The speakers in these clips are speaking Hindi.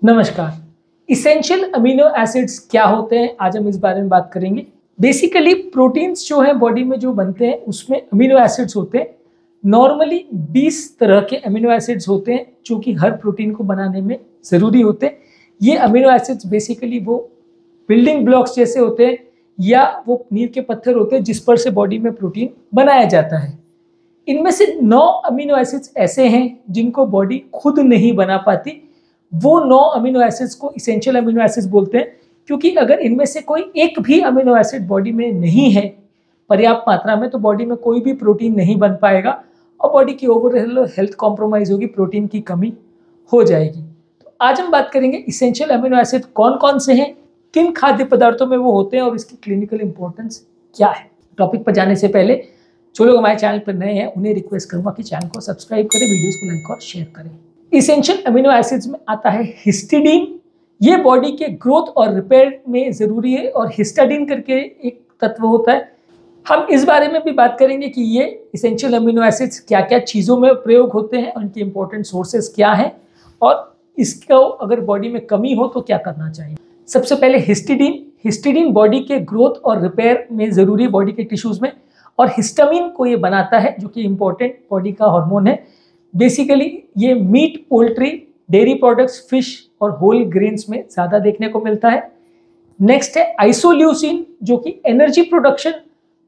नमस्कार। इसेंशियल अमीनो एसिड्स क्या होते हैं, आज हम इस बारे में बात करेंगे। बेसिकली प्रोटीन्स जो हैं बॉडी में जो बनते हैं उसमें अमीनो एसिड्स होते हैं। नॉर्मली 20 तरह के अमीनो एसिड्स होते हैं जो कि हर प्रोटीन को बनाने में ज़रूरी होते हैं। ये अमीनो एसिड्स बेसिकली वो बिल्डिंग ब्लॉक्स जैसे होते हैं या वो नींव के पत्थर होते हैं जिस पर से बॉडी में प्रोटीन बनाया जाता है। इनमें से 9 अमीनो एसिड्स ऐसे हैं जिनको बॉडी खुद नहीं बना पाती। वो 9 अमीनो एसिड्स को इसेंशियल अमीनो एसिड्स बोलते हैं, क्योंकि अगर इनमें से कोई एक भी अमीनो एसिड बॉडी में नहीं है पर्याप्त मात्रा में, तो बॉडी में कोई भी प्रोटीन नहीं बन पाएगा और बॉडी की ओवरऑल हेल्थ कॉम्प्रोमाइज होगी, प्रोटीन की कमी हो जाएगी। तो आज हम बात करेंगे इसेंशियल अमीनो एसिड कौन कौन से हैं, किन खाद्य पदार्थों में वो होते हैं और इसकी क्लिनिकल इंपॉर्टेंस क्या है। टॉपिक पर जाने से पहले जो लोग हमारे चैनल पर नए हैं उन्हें रिक्वेस्ट करूंगा कि चैनल को सब्सक्राइब करें, वीडियोस को लाइक और शेयर करें। इसेंशियल अमीनो एसिड्स में आता है हिस्टिडीन। ये बॉडी के ग्रोथ और रिपेयर में ज़रूरी है और हिस्टाडीन करके एक तत्व होता है। हम इस बारे में भी बात करेंगे कि ये इसेंशियल अमीनो एसिड्स क्या क्या चीज़ों में प्रयोग होते हैं, उनके इंपॉर्टेंट सोर्सेज क्या हैं और इसको अगर बॉडी में कमी हो तो क्या करना चाहिए। सबसे पहले हिस्टिडीन। हिस्टिडीन बॉडी के ग्रोथ और रिपेयर में ज़रूरी है बॉडी के टिश्यूज़ में, और हिस्टामिन को ये बनाता है जो कि इंपॉर्टेंट बॉडी का हार्मोन है। बेसिकली ये meat, poultry, dairy products, fish और होल ग्रेन्स में ज़्यादा देखने को मिलता है। नेक्स्ट है आइसोल्यूसिन, जो कि एनर्जी प्रोडक्शन,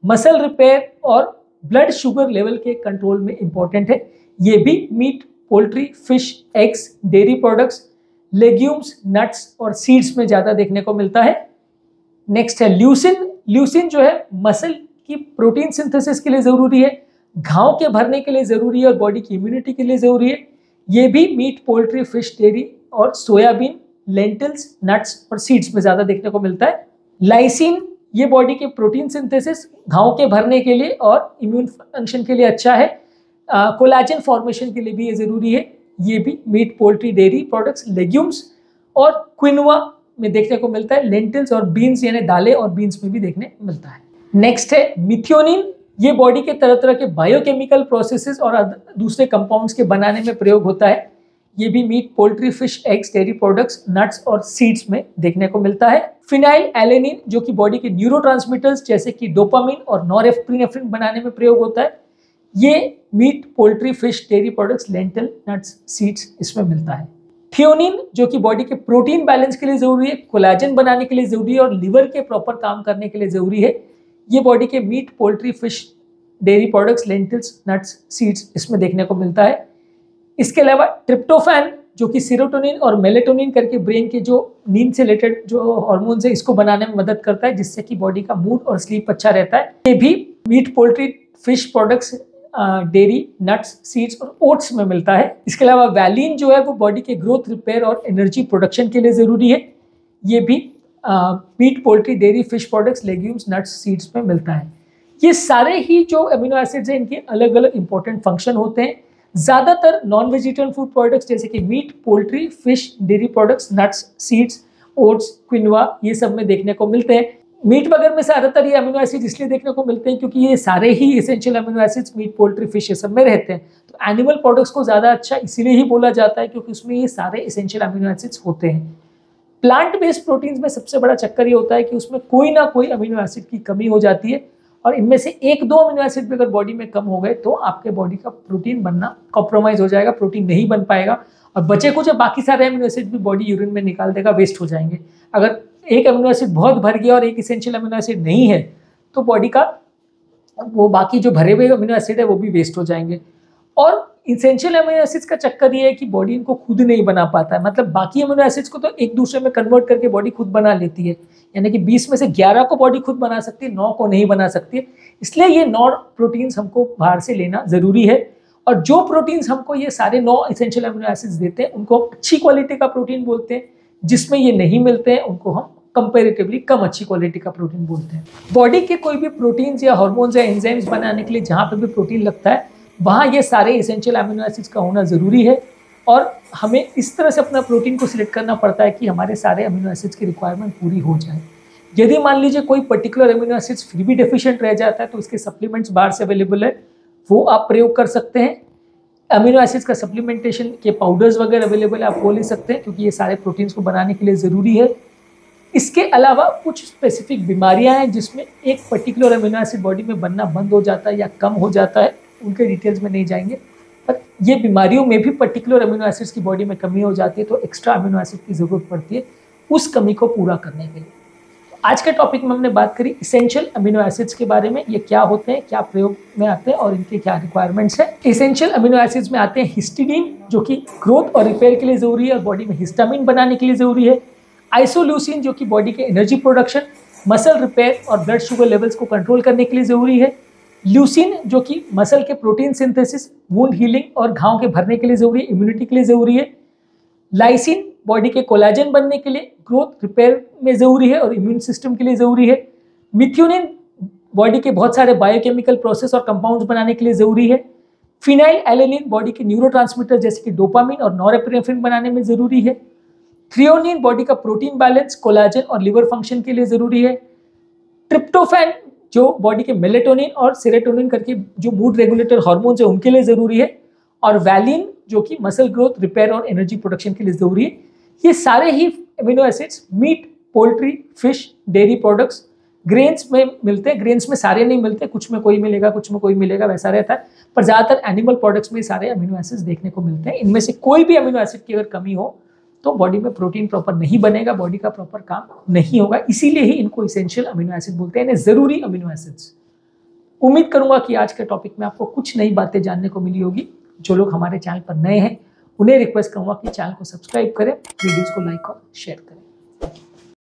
मसल रिपेयर और ब्लड शुगर लेवल के कंट्रोल में इंपॉर्टेंट है। ये भी meat, poultry, fish, eggs, dairy products, legumes, nuts और सीड्स में ज़्यादा देखने को मिलता है। नेक्स्ट है ल्यूसिन। ल्यूसिन जो है मसल की प्रोटीन सिंथेसिस के लिए ज़रूरी है, घाव के भरने के लिए ज़रूरी है और बॉडी की इम्यूनिटी के लिए ज़रूरी है। ये भी मीट, पोल्ट्री, फिश, डेयरी और सोयाबीन, लेंटिल्स, नट्स और सीड्स में ज़्यादा देखने को मिलता है। लाइसिन, ये बॉडी के प्रोटीन सिंथेसिस, घाव के भरने के लिए और इम्यून फंक्शन के लिए अच्छा है। कोलाजन फॉर्मेशन के लिए भी ये ज़रूरी है। ये भी meat, poultry, dairy products, legumes और क्विनोआ में देखने को मिलता है। लेंटिल्स और बीन्स यानी दालें और बीन्स में भी देखने को मिलता है। नेक्स्ट है मिथियोनिन। ये बॉडी के तरह तरह के बायोकेमिकल प्रोसेसेस और दूसरे कंपाउंड्स के बनाने में प्रयोग होता है। ये भी meat, poultry, fish, eggs, dairy products, nuts और सीड्स में देखने को मिलता है। फिनाइल एलेनिन, जो कि बॉडी के न्यूरोट्रांसमीटर्स जैसे कि डोपामिन और नॉरएफ्रिनेफ्रिन बनाने में प्रयोग होता है। ये meat, poultry, fish, dairy products, lentil, nuts, seeds इसमें मिलता है। थियोनिन, जो कि बॉडी के प्रोटीन बैलेंस के लिए ज़रूरी है, कोलाजन बनाने के लिए ज़रूरी है और लिवर के प्रॉपर काम करने के लिए ज़रूरी है। ये बॉडी के meat, poultry, fish, dairy products, lentils, nuts, seeds इसमें देखने को मिलता है। इसके अलावा ट्रिप्टोफैन, जो कि सेरोटोनिन और मेलेटोनिन करके ब्रेन के जो नींद से रिलेटेड जो हार्मोन्स है इसको बनाने में मदद करता है, जिससे कि बॉडी का मूड और स्लीप अच्छा रहता है। ये भी meat, poultry, fish products, dairy, nuts, seeds और ओट्स में मिलता है। इसके अलावा वैलिन जो है वो बॉडी के ग्रोथ, रिपेयर और एनर्जी प्रोडक्शन के लिए ज़रूरी है। ये भी meat, poultry, dairy, fish products, legumes, nuts, seeds में मिलता है। ये सारे ही जो अमीनो एसिड्स हैं इनके अलग अलग इंपॉर्टेंट फंक्शन होते हैं। ज़्यादातर नॉन वेजिटेरियन फूड प्रोडक्ट्स जैसे कि meat, poultry, fish, dairy products, nuts, seeds, oats, quinoa ये सब में देखने को मिलते हैं। मीट वगैरह में ज़्यादातर ये अमीनो एसिड इसलिए देखने को मिलते हैं क्योंकि ये सारे ही essential amino acids meat, poultry, fish ये सब में रहते हैं। तो एनिमल प्रोडक्ट्स को ज़्यादा अच्छा इसीलिए ही बोला जाता है क्योंकि उसमें ये सारे एसेंशियल अमीनो एसिड्स होते हैं। प्लांट बेस्ड प्रोटीन्स में सबसे बड़ा चक्कर ये होता है कि उसमें कोई ना कोई अमीनो एसिड की कमी हो जाती है और इनमें से 1-2 अमीनो एसिड भी अगर बॉडी में कम हो गए तो आपके बॉडी का प्रोटीन बनना कॉम्प्रोमाइज हो जाएगा, प्रोटीन नहीं बन पाएगा और बचे कुछ बाकी सारे अमीनो एसिड भी बॉडी यूरिन में निकाल देगा, वेस्ट हो जाएंगे। अगर एक अमीनो एसिड बहुत भर गया और एक इसेंशियल अमीनो एसिड नहीं है तो बॉडी का वो बाकी जो भरे हुए अमीनो एसिड है वो भी वेस्ट हो जाएंगे। और इसेंशियल अमीनो एसिड्स का चक्कर ये है कि बॉडी इनको खुद नहीं बना पाता है, मतलब बाकी अमीनो एसिड्स को तो एक दूसरे में कन्वर्ट करके बॉडी खुद बना लेती है, यानी कि 20 में से 11 को बॉडी खुद बना सकती है, 9 को नहीं बना सकती है। इसलिए ये 9 प्रोटीन्स हमको बाहर से लेना ज़रूरी है और जो प्रोटीन्स हमको ये सारे 9 इसेंशियल अमीनो एसिड्स देते हैं उनको अच्छी क्वालिटी का प्रोटीन बोलते हैं। जिसमें ये नहीं मिलते हैं उनको हम कंपेरेटिवली कम अच्छी क्वालिटी का प्रोटीन बोलते हैं। बॉडी के कोई भी प्रोटीन्स या हार्मोन्स या एंजाइम्स बनाने के लिए जहाँ पर भी प्रोटीन लगता है वहाँ ये सारे एसेंशियल अमीनो एसिड्स का होना ज़रूरी है और हमें इस तरह से अपना प्रोटीन को सिलेक्ट करना पड़ता है कि हमारे सारे अमीनो एसिड्स की रिक्वायरमेंट पूरी हो जाए। यदि मान लीजिए कोई पर्टिकुलर अमीनो एसिड्स फिर भी डेफिशिएंट रह जाता है तो इसके सप्लीमेंट्स बाहर से अवेलेबल है, वो आप प्रयोग कर सकते हैं। अमीनो एसिड्स का सप्लीमेंटेशन के पाउडर्स वगैरह अवेलेबल है, आप वो ले सकते हैं क्योंकि ये सारे प्रोटीन्स को बनाने के लिए ज़रूरी है। इसके अलावा कुछ स्पेसिफिक बीमारियां हैं जिसमें एक पर्टिकुलर अमीनो एसिड बॉडी में बनना बंद हो जाता है या कम हो जाता है, उनके डिटेल्स में नहीं जाएंगे, पर ये बीमारियों में भी पर्टिकुलर अमीनो एसिड्स की बॉडी में कमी हो जाती है तो एक्स्ट्रा अमीनो एसिड की ज़रूरत पड़ती है उस कमी को पूरा करने के लिए। आज के टॉपिक में हमने बात करी इसेंशियल अमीनो एसिड्स के बारे में, ये क्या होते हैं, क्या प्रयोग में आते हैं और इनके क्या रिक्वायरमेंट्स हैं। इसेंशियल अमीनो एसिड्स में आते हैं हिस्टिडीन, जो कि ग्रोथ और रिपेयर के लिए ज़रूरी है और बॉडी में हिस्टामिन बनाने के लिए ज़रूरी है। आइसोल्यूसिन, जो कि बॉडी के एनर्जी प्रोडक्शन, मसल रिपेयर और ब्लड शुगर लेवल्स को कंट्रोल करने के लिए ज़रूरी है। ल्यूसिन, जो कि मसल के प्रोटीन सिंथेसिस, वुंड हीलिंग और घाव के भरने के लिए ज़रूरी है, इम्यूनिटी के लिए ज़रूरी है। लाइसिन बॉडी के कोलाजन बनने के लिए, ग्रोथ रिपेयर में ज़रूरी है और इम्यून सिस्टम के लिए ज़रूरी है। मिथ्योनिन बॉडी के बहुत सारे बायोकेमिकल प्रोसेस और कंपाउंड्स बनाने के लिए ज़रूरी है। फिनाइल एलेनिन बॉडी के न्यूरोट्रांसमीटर जैसे कि डोपामिन और नॉरेपिनेफ्रिन बनाने में ज़रूरी है। थ्रियोनिन बॉडी का प्रोटीन बैलेंस, कोलाजन और लिवर फंक्शन के लिए ज़रूरी है। ट्रिप्टोफैन जो बॉडी के मेलेटोनिन और सेरोटोनिन करके जो मूड रेगुलेटर हार्मोन्स है उनके लिए ज़रूरी है। और वैलिन जो कि मसल ग्रोथ, रिपेयर और एनर्जी प्रोडक्शन के लिए ज़रूरी है। ये सारे ही amino acids meat, poultry, fish, dairy products, grains में मिलते हैं। ग्रेन्स में सारे नहीं मिलते, कुछ में कोई मिलेगा, कुछ में कोई मिलेगा, वैसा रहता है, पर ज़्यादातर एनिमल प्रोडक्ट्स में सारे अमीनो एसिड्स देखने को मिलते हैं। इनमें से कोई भी अमीनो एसिड की अगर कमी हो तो बॉडी में प्रोटीन प्रॉपर नहीं बनेगा, बॉडी का प्रॉपर काम नहीं होगा, इसीलिए ही इनको इसेंशियल अमीनो एसिड बोलते हैं, ज़रूरी अमीनो एसिड्स। उम्मीद करूंगा कि आज के टॉपिक में आपको कुछ नई बातें जानने को मिली होगी। जो लोग हमारे चैनल पर नए हैं उन्हें रिक्वेस्ट करूंगा कि चैनल को सब्सक्राइब करें, वीडियोस को लाइक और शेयर करें।